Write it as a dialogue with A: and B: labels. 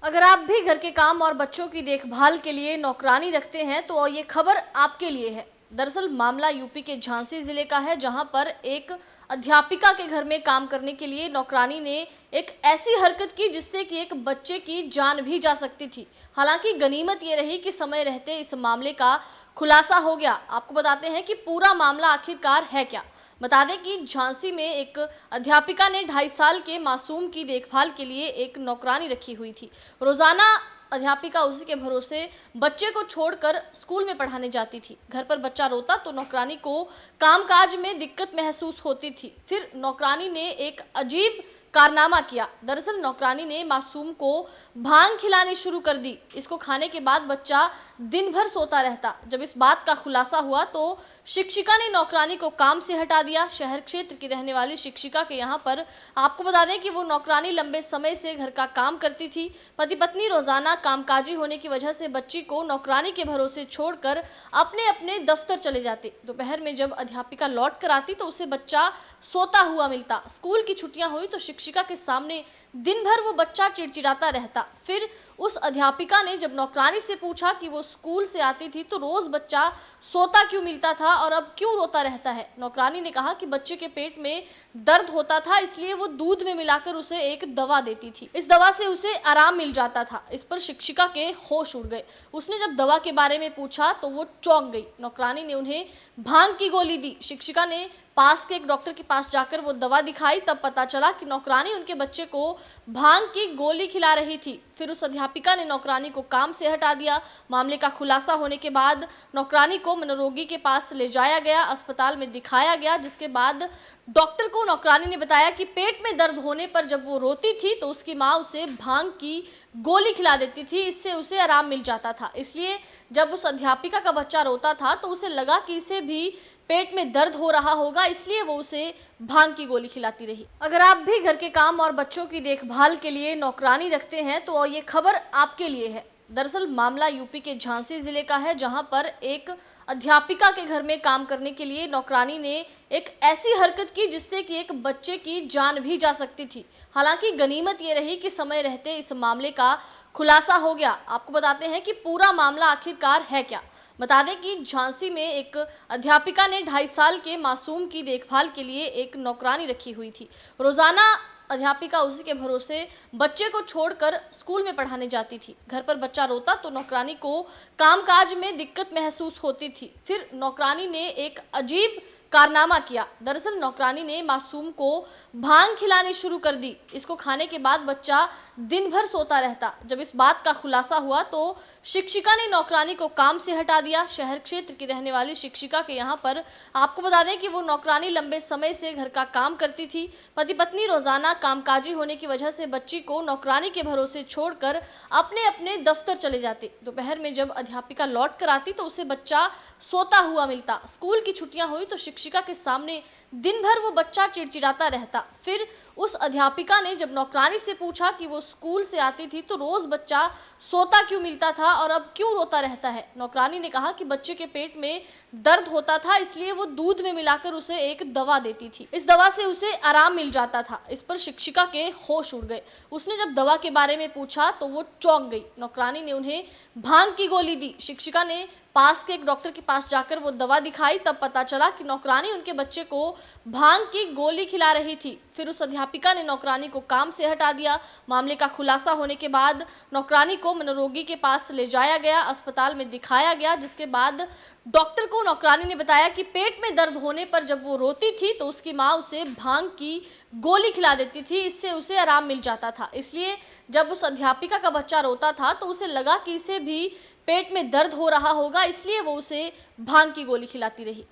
A: अगर आप भी घर के काम और बच्चों की देखभाल के लिए नौकरानी रखते हैं तो ये खबर आपके लिए है। दरअसल मामला यूपी के झांसी जिले का है, जहां पर एक अध्यापिका के घर में काम करने के लिए नौकरानी ने एक ऐसी हरकत की जिससे कि एक बच्चे की जान भी जा सकती थी। हालांकि गनीमत ये रही कि समय रहते इस मामले का खुलासा हो गया। आपको बताते हैं कि पूरा मामला आखिरकार है क्या। बता दें कि झांसी में एक अध्यापिका ने 2.5 साल के मासूम की देखभाल के लिए एक नौकरानी रखी हुई थी। रोजाना अध्यापिका उसी के भरोसे बच्चे को छोड़कर स्कूल में पढ़ाने जाती थी। घर पर बच्चा रोता तो नौकरानी को कामकाज में दिक्कत महसूस होती थी। फिर नौकरानी ने एक अजीब कारनामा किया। दरअसल नौकरानी ने मासूम को भांग खिलानी शुरू कर दी। इसको खाने के बाद बच्चा दिन भर सोता रहता। जब इस बात का खुलासा हुआ तो शिक्षिका ने नौकरानी को काम से हटा दिया। शहर क्षेत्र की रहने वाली शिक्षिका के यहाँ पर आपको बता दें कि वो नौकरानी लंबे समय से घर का काम करती थी। पति पत्नी रोजाना कामकाजी होने की वजह से बच्ची को नौकरानी के भरोसे छोड़कर अपने अपने दफ्तर चले जाते। दोपहर में जब अध्यापिका लौट कर आती तो उसे बच्चा सोता हुआ मिलता। स्कूल की छुट्टियां हुई तो शिक्षिका के सामने दिन भर वो बच्चा चिड़चिड़ाता रहता। फिर उस अध्यापिका ने जब नौकरानी से पूछा कि वो स्कूल से आती थी तो रोज बच्चा सोता क्यों मिलता था और अब क्यों रोता रहता है। नौकरानी ने कहा कि बच्चे के पेट में दर्द होता था, इसलिए वो दूध में मिलाकर उसे एक दवा देती थी। इस दवा से उसे आराम मिल जाता था। इस पर शिक्षिका के होश उड़ गए। उसने जब दवा के बारे में पूछा तो वो चौंक गई। नौकरानी ने उन्हें भांग की गोली दी। शिक्षिका ने पास के एक डॉक्टर के पास जाकर वो दवा दिखाई। तब पता चला कि नौकरानी उनके बच्चे को भांग की गोली खिला रही थी। फिर उस अध्यापिका ने नौकरानी को काम से हटा दिया। मामले का खुलासा होने के बाद नौकरानी को मनोरोगी के पास ले जाया गया, अस्पताल में दिखाया गया, जिसके बाद डॉक्टर को नौकरानी ने बताया कि पेट में दर्द होने पर जब वो रोती थी तो उसकी माँ उसे भांग की गोली खिला देती थी। इससे उसे आराम मिल जाता था। इसलिए जब उस अध्यापिका का बच्चा रोता था तो उसे लगा कि इसे भी पेट में दर्द हो रहा होगा, इसलिए वो उसे भांग की गोली खिलाती रही। अगर आप भी घर के काम और बच्चों की देखभाल के लिए नौकरानी रखते हैं तो ये खबर आपके लिए है। दरअसल मामला यूपी के झांसी जिले का है, जहां पर एक अध्यापिका के घर में काम करने के लिए नौकरानी ने एक ऐसी हरकत की जिससे कि एक बच्चे की जान भी जा सकती थी। हालांकि गनीमत ये रही कि समय रहते इस मामले का खुलासा हो गया। आपको बताते हैं कि पूरा मामला आखिरकार है क्या। बता दें कि झांसी में एक अध्यापिका ने 2.5 साल के मासूम की देखभाल के लिए एक नौकरानी रखी हुई थी। रोजाना अध्यापिका उसी के भरोसे बच्चे को छोड़कर स्कूल में पढ़ाने जाती थी। घर पर बच्चा रोता तो नौकरानी को कामकाज में दिक्कत महसूस होती थी। फिर नौकरानी ने एक अजीब कारनामा किया। दरअसल नौकरानी ने मासूम को भांग खिलानी शुरू कर दी। इसको खाने के बाद बच्चा दिन भर सोता रहता। जब इस बात का खुलासा हुआ तो शिक्षिका ने नौकरानी को काम से हटा दिया। शहर क्षेत्र की रहने वाली शिक्षिका के यहाँ पर आपको बता दें कि वो नौकरानी लंबे समय से घर का काम करती थी। पति पत्नी रोजाना कामकाजी होने की वजह से बच्ची को नौकरानी के भरोसे छोड़कर अपने अपने दफ्तर चले जाते। दोपहर में जब अध्यापिका लौट कर आती तो उसे बच्चा सोता हुआ मिलता। स्कूल की छुट्टियां हुई तो शिक्षिका के सामने दिन भर वो बच्चा चिड़चिड़ाता रहता। फिर उस अध्यापिका ने जब नौकरानी से पूछा कि वो स्कूल से आती थी तो रोज बच्चा सोता क्यों मिलता था और अब क्यों रोता रहता है। नौकरानी ने कहा कि बच्चे के पेट में दर्द होता था, इसलिए वो दूध में मिलाकर उसे एक दवा देती थी। इस दवा से उसे आराम मिल जाता था। इस पर शिक्षिका के होश उड़ गए। उसने जब दवा के बारे में पूछा तो वो चौंक गई। नौकरानी ने उन्हें भांग की गोली दी। शिक्षिका ने पास के एक डॉक्टर के पास जाकर वो दवा दिखाई। तब पता चला कि नौकरानी उनके बच्चे को भांग की गोली खिला रही थी। फिर उस अध्यापिका ने नौकरानी को काम से हटा दिया। मामले का खुलासा होने के बाद नौकरानी को मनोरोगी के पास ले जाया गया, अस्पताल में दिखाया गया, जिसके बाद डॉक्टर को नौकरानी ने बताया कि पेट में दर्द होने पर जब वो रोती थी तो उसकी माँ उसे भांग की गोली खिला देती थी। इससे उसे आराम मिल जाता था। इसलिए जब उस अध्यापिका का बच्चा रोता था तो उसे लगा कि इसे भी पेट में दर्द हो रहा होगा, इसलिए वो उसे भांग की गोली खिलाती रही।